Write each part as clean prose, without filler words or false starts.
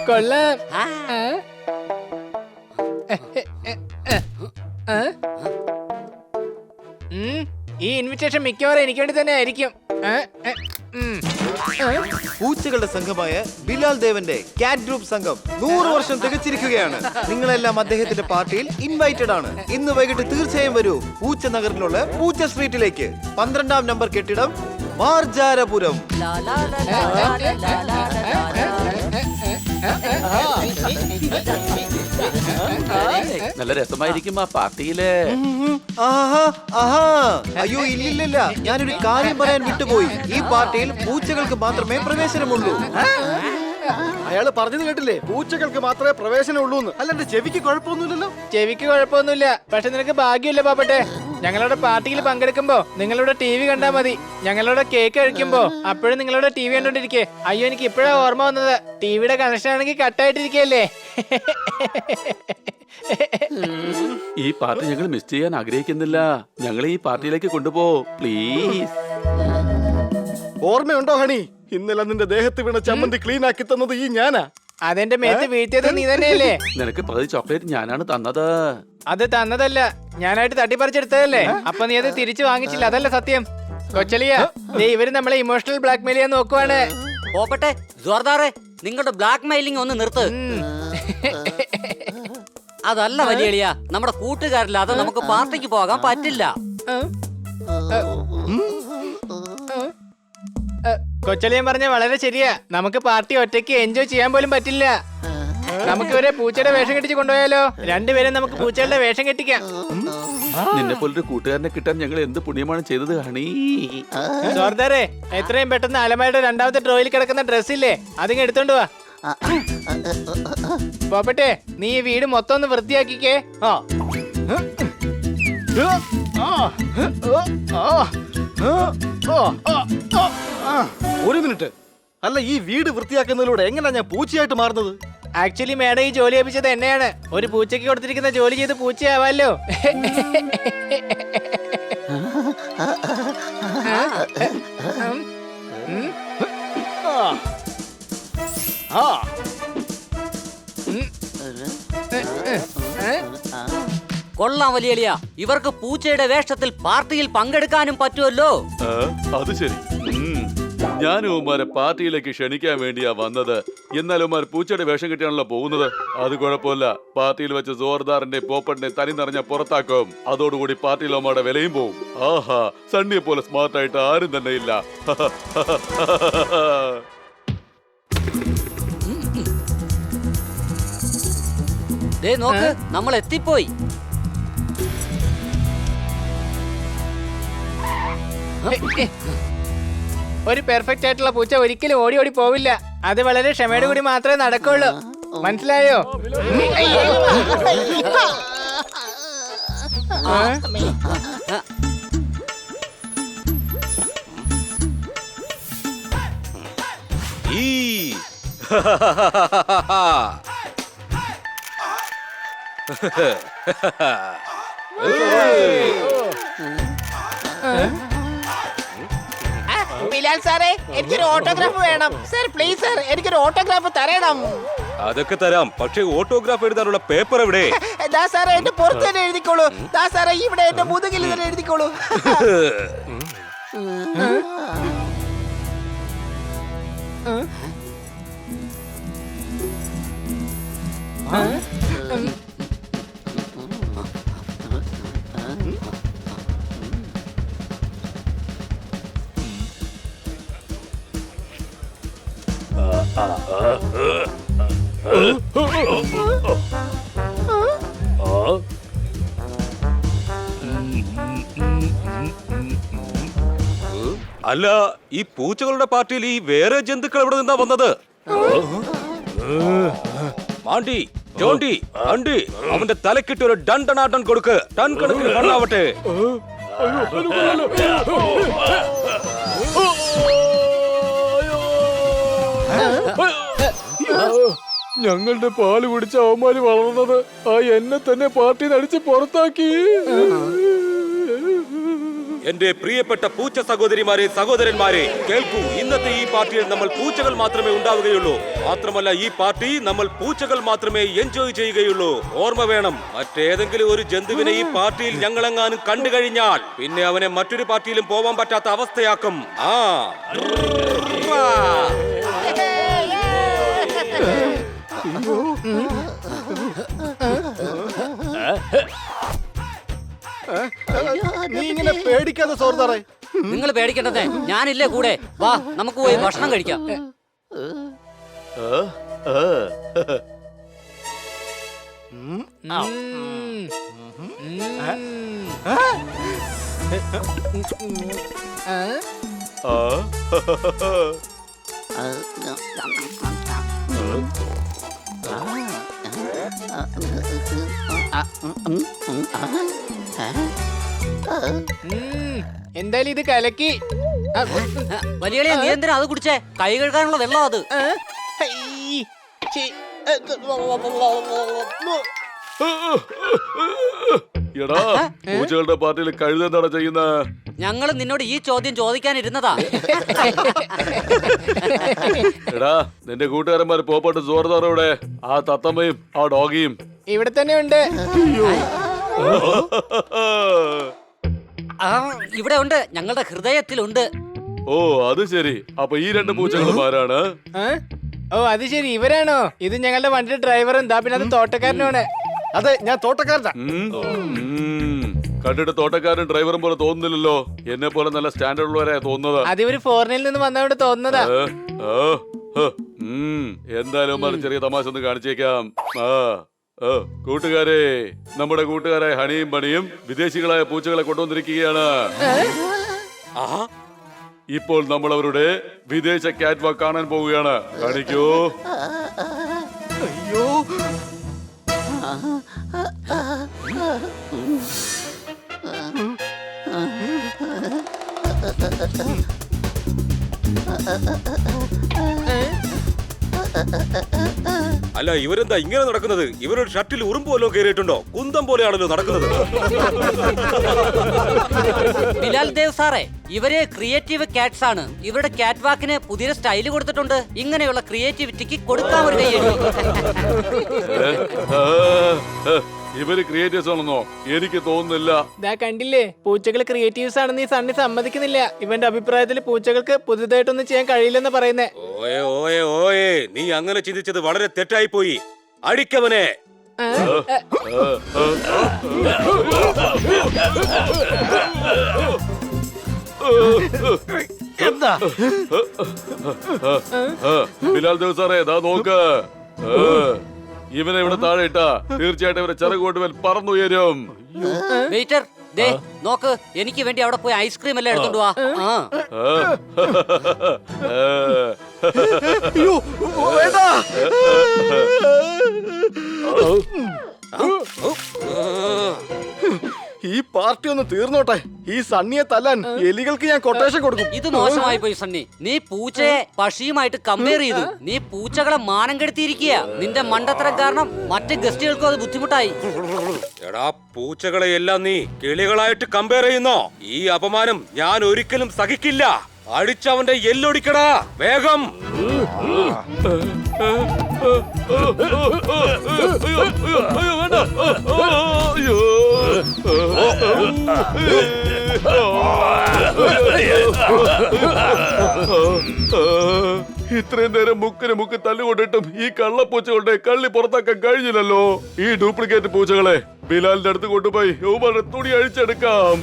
കൊള്ളാം. ഈ ഇൻവിറ്റേഷൻ മിക്കവാറും എനിക്ക് വേണ്ടി തന്നെ ആയിരിക്കും. പൂച്ചകളുടെ സംഘമായ ബിലാൽ ദേവന്റെ കാറ്റ് ഗ്രൂപ്പ് സംഘം 100 വർഷം തികച്ചിരിക്കുകയാണ്. നിങ്ങളെല്ലാം അദ്ദേഹത്തിന്റെ പാർട്ടിയിൽ ഇൻവൈറ്റഡ് ആണ്. ഇന്ന് വൈകിട്ട് തീർച്ചയായും വരൂ പൂച്ച നഗറിലുള്ള പൂച്ച സ്ട്രീറ്റിലേക്ക്. 12ാം നമ്പർ കെട്ടിടം, മാർജാരപുരം. നല്ല രസമായിരിക്കും ആ പാർട്ടിയില്. അയ്യോ ഇല്ലില്ല, ഞാനൊരു കാര്യം പറയാൻ വിട്ടുപോയി. ഈ പാർട്ടിയിൽ പൂച്ചകൾക്ക് മാത്രമേ പ്രവേശനമുള്ളൂ. അയാള് പറഞ്ഞത് കേട്ടില്ലേ? പൂച്ചകൾക്ക് മാത്രമേ പ്രവേശനമുള്ളൂ. അല്ല, ചെവിക്ക് കുഴപ്പമൊന്നുമില്ലല്ലോ. ചെവിക്ക് കുഴപ്പമൊന്നുമില്ല, പക്ഷെ നിനക്ക് ഭാഗ്യമില്ല പാപ്പട്ടെ. ഞങ്ങളുടെ പാർട്ടിയിൽ പങ്കെടുക്കുമ്പോ നിങ്ങളുടെ TV കണ്ടാ മതി. ഞങ്ങളുടെ കേക്ക് കഴിക്കുമ്പോ അപ്പോഴും നിങ്ങളുടെ TV കണ്ടോണ്ടിരിക്കേ. അയ്യോ, എനിക്ക് ഇപ്പോഴാ ഓർമ്മ വന്നത്. ടിവിയുടെ കണക്ഷൻ ആണെങ്കിൽ കട്ടായിട്ടിരിക്കല്ലേ. ഈ പാർട്ടി ഞങ്ങൾ മിസ് ചെയ്യാൻ ആഗ്രഹിക്കുന്നില്ല. ഞങ്ങളെ ഈ പാർട്ടിയിലേക്ക് കൊണ്ടുപോ പ്ലീസ്. ഓർമ്മയുണ്ടോ ഹണി? ഇന്നലെ നിന്റെ ദേഹത്ത് വീണ ചമ്മന്തി ക്ലീൻ ആക്കി തന്നത് ഈ ഞാനാ. അതെന്റെ മേത്ത് വീഴ്ത്തിയത് നീ തന്നെയല്ലേ? നിനക്ക് പകുതി ചോക്ലേറ്റ് ഞാനാണ് തന്നത്. അത് തന്നതല്ല, ഞാനായിട്ട് തട്ടിപ്പറിച്ചെടുത്തതല്ലേ. അപ്പൊ നീ അത് തിരിച്ചു വാങ്ങിച്ചില്ല, അതല്ല സത്യം. കൊച്ചലിയ, ഇവര് നമ്മളെ ഇമോഷണൽ ബ്ലാക്ക് മെയിൽ ചെയ്യാൻ നോക്കുവാണ്. പോപ്പട്ടെ ജോർദാറെ, നിങ്ങളുടെ ബ്ലാക്ക് മെയിലിംഗ് ഒന്ന് നിർത്ത്. അതല്ല വലിയ നമ്മുടെ കൂട്ടുകാരില്ലാതെ നമുക്ക് പാർട്ടിക്ക് പോകാൻ പറ്റില്ല. കൊച്ചലിയൻ പറഞ്ഞ വളരെ ശരിയാ. നമുക്ക് പാർട്ടി ഒറ്റയ്ക്ക് എൻജോയ് ചെയ്യാൻ പോലും പറ്റില്ല. നമുക്ക് ഇവരെ പൂച്ചയുടെ വേഷം കെട്ടിച്ച് കൊണ്ടുപോയാലോ? രണ്ടുപേരും നമുക്ക് പൂച്ചകളുടെ വേഷം കെട്ടിക്കാം. നിന്നെ പോലൊരു കൂട്ടുകാരനെ കിട്ടാൻ ഞങ്ങൾ എന്ത് പുണ്യമാണ് ചെയ്തത് ഹണി. ജോർദാറെ, എത്രയും പെട്ടെന്ന് അലമാരുടെ 2ാമത്തെ ഡ്രോയിൽ കിടക്കുന്ന ഡ്രസ്സില്ലേ, അതിങ്ങ് എടുത്തോണ്ട് വാ. പോപ്പട്ടെ, നീ ഈ വീട് മൊത്തം ഒന്ന് വൃത്തിയാക്കിക്കേ. ഒരു മിനിറ്റ്. അല്ല, ഈ വീട് വൃത്തിയാക്കുന്നതിലൂടെ എങ്ങനെയാ ഞാൻ പൂച്ചയായിട്ട് മാറുന്നത്? ആക്ച്വലി മേഡം ഈ ജോലി ഏൽപ്പിച്ചത് എന്നെയാണ്. ഒരു പൂച്ചയ്ക്ക് കൊടുത്തിരിക്കുന്ന ജോലി ചെയ്ത് പൂച്ചയാവാലോ. കൊള്ളാം വലിയ, ഇവർക്ക് പൂച്ചയുടെ വേഷത്തിൽ പാർട്ടിയിൽ പങ്കെടുക്കാനും പറ്റുമല്ലോ. അത് ശരി. ഞാൻ ഉമ്മാരെ പാർട്ടിയിലേക്ക് ക്ഷണിക്കാൻ വേണ്ടിയാ വന്നത്. എന്നാൽ ഉമ്മാർ പൂച്ചയുടെ വേഷം കിട്ടിയാണല്ലോ പോകുന്നത്. അത് കുഴപ്പമില്ല. പാർട്ടിയിൽ വെച്ച് ജോർദാറിന്റെ പോപ്പട്ടിനെ തനി നിറഞ്ഞ പുറത്താക്കും. അതോടുകൂടി പാർട്ടിയിൽ ഉമ്മയുടെ വിലയും പോവും. ആഹാ, സണ്ണിയെ പോലെ സ്മാർട്ടായിട്ട് ആരും തന്നെ ഇല്ല. നോക്ക്, നമ്മൾ എത്തിപ്പോയി. ഒരു പെർഫെക്റ്റ് ആയിട്ടുള്ള പൂച്ച ഒരിക്കലും ഓടി ഓടി പോവില്ല. അത് വളരെ ക്ഷമയോട് കൂടി മാത്രമേ നടക്കുള്ളൂ. മനസ്സിലായോ? ബിലാൽ സാറേ, എനിക്കൊരു ഓട്ടോഗ്രാഫ് വേണം. സർ പ്ലീസ് സർ, എനിക്കൊരു ഓട്ടോഗ്രാഫ് തരണം. അതൊക്കെ തരാം, പക്ഷേ ഓട്ടോഗ്രാഫ് എഴുതാനുള്ള പേപ്പർ എവിടെ? ദാ സാറേ, എന്റെ പുറത്ത് തന്നെ എഴുതിക്കോളൂ. ദാ സാറേ, ഇവിടെ എന്റെ മുതുകിൽ തന്നെ എഴുതിക്കോളൂ. അല്ല, ഈ പൂച്ചകളുടെ പാർട്ടിയിൽ ഈ വേറെ ജന്തുക്കൾ എവിടെ നിന്നാ വന്നത്? മാണ്ടി, ജോണ്ടി, ആണ്ടി, അവന്റെ തലക്കിട്ട് ഒരു ഡൺ കൊടുക്ക്. ടൺ കണക്കിന് മണ്ണാവട്ടെ. ഞങ്ങളുടെ പാല് കുടിച്ച അവന്മാര് വളർന്നത് എന്നെ തന്നെ പാർട്ടി നടിച്ച് പുറത്താക്കി. എന്റെ പ്രിയപ്പെട്ട പൂച്ച സഹോദരിമാരെ സഹോദരന്മാരെ കേൾക്കൂ, ഇന്നത്തെ ഈ പാർട്ടിയിൽ നമ്മൾ പൂച്ചകൾ മാത്രമേ ഉണ്ടാവുകയുള്ളൂ. മാത്രമല്ല ഈ പാർട്ടി നമ്മൾ പൂച്ചകൾ മാത്രമേ എൻജോയ് ചെയ്യുകയുള്ളൂ. ഓർമ്മ വേണം, മറ്റേതെങ്കിലും ഒരു ജന്തുവിനെ ഈ പാർട്ടിയിൽ ഞങ്ങളെങ്ങാനും കണ്ടു കഴിഞ്ഞാൽ പിന്നെ അവനെ മറ്റൊരു പാർട്ടിയിലും പോവാൻ പറ്റാത്ത അവസ്ഥയാക്കും. നീ ഇങ്ങനെ പേടിക്കാതെ സോർദാറേ. നിങ്ങൾ പേടിക്കേണ്ടതേ ഞാനില്ലേ കൂടെ. വാ നമുക്ക് പോയി ഭക്ഷണം കഴിക്കാം. എന്തായാലും ഇത് കലക്കി. വലിയ നീ എന്തിനാ അത് കുടിച്ചേ? കൈ കഴുകാനുള്ള വെള്ളം അത്. ഹൈ, ഛീ. എടാ, പൂച്ചകളുടെ പാർട്ടിയിൽ കഴുതെന്താണ് ചെയ്യുന്നത്? ഞങ്ങൾ നിന്നോട് ഈ ചോദ്യം ചോദിക്കാനിരുന്നതാ. എടാ, നിന്റെ കൂട്ടുകാരന്മാർ പോപ്പട്ട് സോർദാറോടെ ആ തത്തമ്മയും ആ ഡോഗിയും ഇവിടെ തന്നെ ഉണ്ട്. ഇവിടെ ഉണ്ട്, ഞങ്ങളുടെ ഹൃദയത്തിലുണ്ട്. ഓ അത് ശരി. അപ്പൊ ഈ രണ്ട് പൂച്ചകളും ആരാണ്? ഓ അത് ശരി, ഇവരാണോ? ഇത് ഞങ്ങളുടെ വണ്ടിയുടെ ഡ്രൈവറും പിന്നെ അത് തോട്ടക്കാരനുമാണ്. അതെ, ഞാൻ തോട്ടക്കാരനാ. കണ്ടിട്ട് തോട്ടക്കാരൻ ഡ്രൈവറും പോലെ തോന്നുന്നില്ലല്ലോ. എന്നെ പോലെ നല്ല സ്റ്റാൻഡേർഡ് ഉള്ളവരെ തോന്നുന്നത്. അത് ഇവര് ഫോറിനിൽ നിന്ന് വന്നവിടെ തോന്നുന്നതാ. എന്തായാലും ഒരു ചെറിയ തമാശ ഒന്ന് കാണിച്ചേക്കാം. കൂട്ടുകാരെ, നമ്മുടെ കൂട്ടുകാരായ ഹണിയും പണിയും വിദേശികളായ പൂച്ചകളെ കൊണ്ടുവന്നിരിക്കുകയാണ്. ഇപ്പോൾ നമ്മൾ അവരുടെ വിദേശ കാറ്റ് വാക്ക് കാണാൻ പോവുകയാണ്. കാണിക്കൂ. അയ്യോ, അല്ല, ഇവരെന്താ ഇങ്ങനെ നടക്കുന്നത്? ഇവരുടെ ഷർട്ടിൽ ഉറുമ്പ് വല്ലോ കയറിയിട്ടുണ്ടോ? കുന്തം പോലെയാണല്ലോ നടക്കുന്നത്. ബിലാൽ ദേവ് സാറേ, ഇവര് ക്രിയേറ്റീവ് കാറ്റ്സ് ആണ്. ഇവരുടെ കാറ്റ് വാക്കിന് പുതിയ സ്റ്റൈല് കൊടുത്തിട്ടുണ്ട്. ഇങ്ങനെയുള്ള ക്രിയേറ്റിവിറ്റിക്ക് കൊടുക്കാൻ ഒരു കൈയ്യടി. ഇവര് ക്രിയേറ്റീവ്സ് ആണെന്നോ? എനിക്ക് തോന്നുന്നില്ല. ഇതാ കണ്ടില്ലേ, പൂച്ചകൾ ക്രിയേറ്റീവ്സ് ആണെന്ന് ഈ സണ്ണി സമ്മതിക്കുന്നില്ല. ഇവന്റെ അഭിപ്രായത്തിൽ പൂച്ചകൾക്ക് പുതുതായിട്ടൊന്നും ചെയ്യാൻ കഴിയില്ലെന്ന് പറയുന്നേ. ഓയേ ഓയേ ഓയേ, നീ അങ്ങനെ ചിന്തിച്ചത് വളരെ തെറ്റായി പോയി. അടിക്കവനെ. എന്താ? ബിലാൽ ദേവ് സാറേ, ദാ നോക്ക്. ഇവനെ ഇവിടെ താഴെ ഇട്ടാ തീർച്ചയായിട്ടും ഇവരെ ചിറകുകൊണ്ടുവൻ പറന്നുയരും. വെയിറ്റർ, ദേ നോക്ക്, എനിക്ക് വേണ്ടി അവിടെ പോയി ഐസ്ക്രീം എല്ലാം എടുത്തോണ്ട് വാ. അയ്യോ, വേണ്ട. ഈ പാർട്ടി ഒന്ന് തീർന്നോട്ടെ. ഈ സണ്ണിയെ തല്ലാൻ എലികൾക്ക് ഞാൻ കൊട്ടേഷൻ കൊടുക്കും. ഇത് മോശമായി പോയി സണ്ണി. നീ പൂച്ചയെ പശിയുമായിട്ട് കമ്പയർ ചെയ്തു. നീ പൂച്ചകളെ മാനം കെടുത്തിയിരിക്കുക. നിന്റെ മണ്ടത്തരം കാരണം മറ്റു ഗസ്റ്റുകൾക്കും അത് ബുദ്ധിമുട്ടായി. എടാ, പൂച്ചകളെ എല്ലാം നീ കിളികളായിട്ട് കമ്പയർ ചെയ്യുന്നോ? ഈ അപമാനം ഞാൻ ഒരിക്കലും സഹിക്കില്ല. അടിച്ചവന്റെ എല്ലൊടിക്കടാ വേഗം. ഇത്രയും നേരം മുക്ക് തല്ലുകൊണ്ടിട്ടും ഈ കള്ളപ്പൂച്ചകളുടെ കള്ളി പുറത്താക്കാൻ കഴിഞ്ഞില്ലല്ലോ. ഈ ഡ്യൂപ്ലിക്കേറ്റ് പൂച്ചകളെ ബിലാലിന്റെ അടുത്ത് കൊണ്ടുപോയി യുവമാരുടെ തുണി അഴിച്ചെടുക്കാം.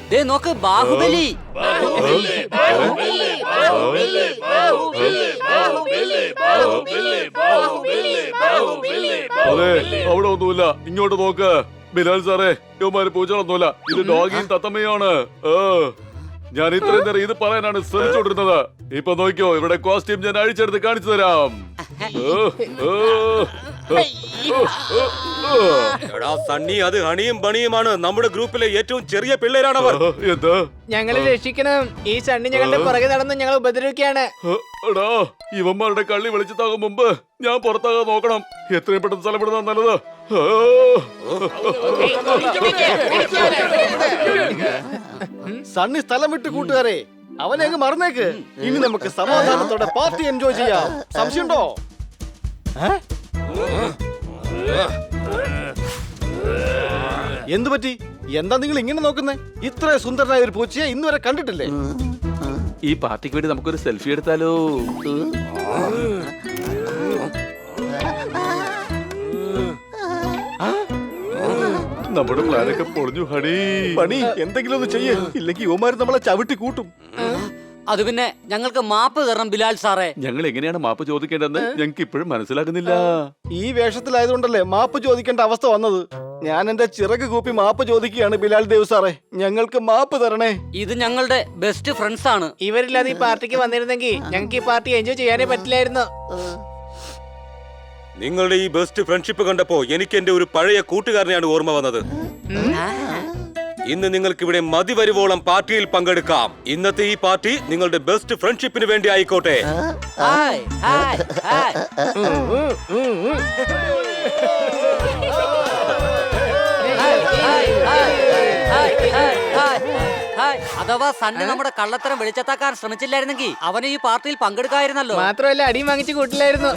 ദേ നോക്ക്, ബാഹുബലി. അതെ, അവിടെ ഒന്നുമില്ല. ഇങ്ങോട്ട് നോക്ക് ബിലാൽ സാറേ, യുവമാര് പൂച്ചകളൊന്നുമില്ല. ഇത് ഡോഗിയും തത്തമ്മയാണ്. ഞാൻ ഇത്രയും നേരം ഇത് പറയാനാണ് ശ്രമിച്ചോണ്ടിരുന്നത്. ഇപ്പൊ നോക്കിയോ, ഇവിടെ കോസ്റ്റ്യൂം ഞാൻ അഴിച്ചെടുത്ത് കാണിച്ചു തരാം. എടാ സണ്ണി, അത് ഹണിയും ബണിയുമാണ്. നമ്മുടെ ഗ്രൂപ്പിലെ ഏറ്റവും ചെറിയ പിള്ളേരാണവർ. എന്താ ഞങ്ങളെ രക്ഷിക്കണം. ഈ സണ്ണി ഞങ്ങളുടെ പുറകെ നടന്ന് ഞങ്ങൾ ഉപദ്രവിക്കുകയാണ്. എടാ, ഇവന്മാരുടെ കള്ളി വെളിച്ചത്താകും മുമ്പ് ഞാൻ പുറത്താകാൻ നോക്കണം. എത്രയും പെട്ടെന്ന് സ്ഥലം വിടുന്ന നല്ലത്. സണ്ണി സ്ഥലം വിട്ട് കൂട്ടുകാരെ, അവനെ അങ്ങ് മറന്നേക്ക്. ഇനി നമുക്ക് സമാധാനത്തോടെ പാർട്ടി എൻജോയ് ചെയ്യാം. സംശയമുണ്ടോ? എന്തു പറ്റി? എന്താ നിങ്ങൾ ഇങ്ങനെ നോക്കുന്നേ? ഇത്ര സുന്ദരനായ ഒരു പൂച്ചയെ ഇന്ന് വരെ കണ്ടിട്ടില്ലേ? ഈ പാർട്ടിക്ക് വേണ്ടി നമുക്കൊരു സെൽഫി എടുത്താലോ? നമ്മുടെ പ്ലാനൊക്കെ പൊളിഞ്ഞു ഹണി. പണി എന്തെങ്കിലും ഒന്ന് ചെയ്യേ, ഇല്ലെങ്കിൽ യുവമാര് നമ്മളെ ചവിട്ടി കൂട്ടും. അത് പിന്നെ ഞങ്ങൾക്ക് മാപ്പ് തരണം ബിലാൽ സാറേ. ഞങ്ങൾ എങ്ങനെയാണ് മാപ്പ് ചോദിക്കേണ്ടതെന്ന് ഞങ്ങൾക്ക് ഇപ്പോഴും മനസ്സിലാകുന്നില്ല. ഈ വേഷത്തിലായതുകൊണ്ടല്ലേ മാപ്പ് ചോദിക്കേണ്ട അവസ്ഥ വന്നത്. ഞാൻ എന്റെ ചിറക് കൂപ്പി മാപ്പ് ചോദിക്കുകയാണ് ബിലാൽ ദേവ് സാറേ, ഞങ്ങൾക്ക് മാപ്പ് തരണേ. ഇത് ഞങ്ങളുടെ ബെസ്റ്റ് ഫ്രണ്ട്സ് ആണ്. ഇവരില്ലാതെ ഈ പാർട്ടിക്ക് വന്നിരുന്നെങ്കിൽ ഞങ്ങൾക്ക് ഈ പാർട്ടി എൻജോയ് ചെയ്യാനേ പറ്റില്ലായിരുന്നു. നിങ്ങളുടെ ഈ ബെസ്റ്റ് ഫ്രണ്ട്ഷിപ്പ് കണ്ടപ്പോ എനിക്ക് എന്റെ ഒരു പഴയ കൂട്ടുകാരനെയാണ് ഓർമ്മ വന്നത്. ഇന്ന് നിങ്ങൾക്ക് ഇവിടെ മതി വരുവോളം പാർട്ടിയിൽ പങ്കെടുക്കാം. ഇന്നത്തെ ഈ പാർട്ടി നിങ്ങളുടെ ബെസ്റ്റ് ഫ്രണ്ട്ഷിപ്പിന് വേണ്ടി ആയിക്കോട്ടെ. Hi hi hi. അഥവാ സണ്ണി നമ്മുടെ കള്ളത്തരം വെളിച്ചത്താക്കാൻ ശ്രമിച്ചില്ലായിരുന്നെങ്കിൽ അവന് ഈ പാർട്ടിയിൽ പങ്കെടുക്കായിരുന്നല്ലോ. മാത്രമല്ല അടിയും വാങ്ങിച്ച് കൂട്ടില്ലായിരുന്നു.